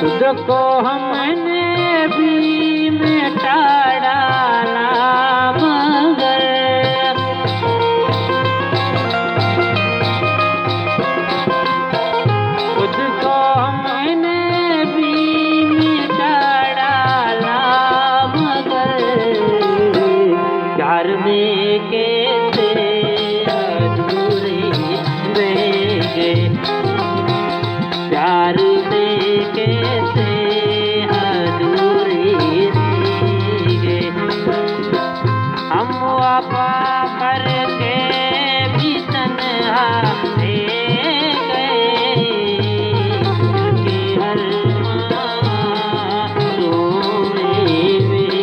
खुद को हमने भी मिटा डाला मगर खुद को हमने भी मिटा डाला मगर प्यार में कैसे अधूरे रह गए, प्यार में कैसे अधूरे रह गए। हम वफा करके भी तन्हा रह गए, कि हर मासूम में गए।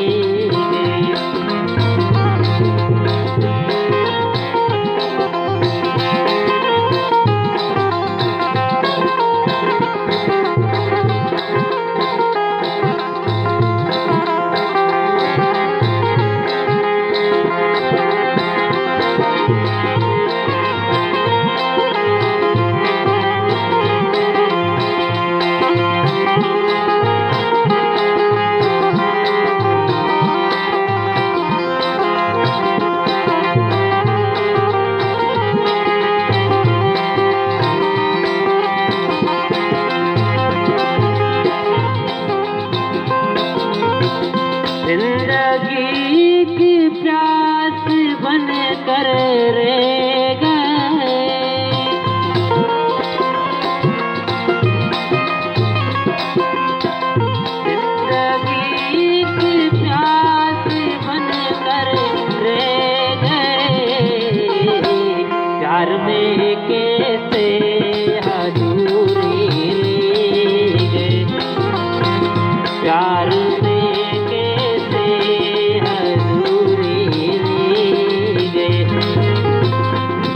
जिंदगी की प्यास बन कर रह गए, जिंदगी की प्यास बन कर रह गए। प्यार में कैसे अधूरे रह गए, प्यार में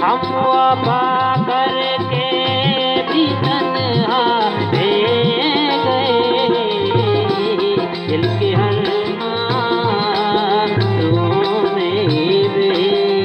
हम वफा करके भी तन्हा रह गए, दिल के हर मासूम में बह गए।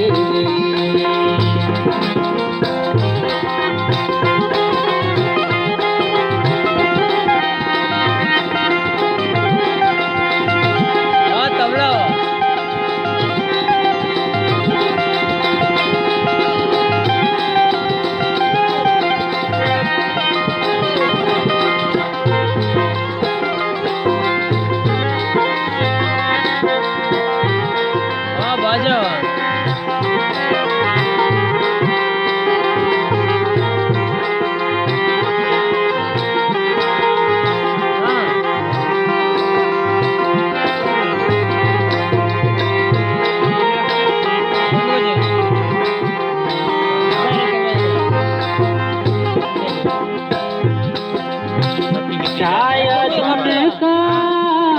शायद उनका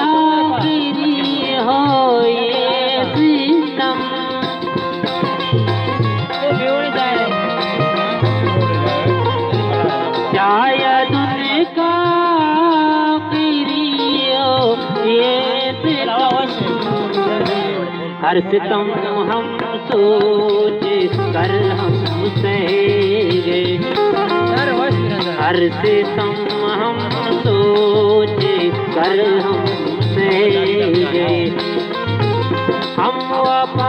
आखिरी हो ये सितम, शायद उनका आखिरी हो ये सितम। हर सितम हम सोच कर हम सहेंगे, हर सितम हम सोच कर हम सहेंगे। हम वफा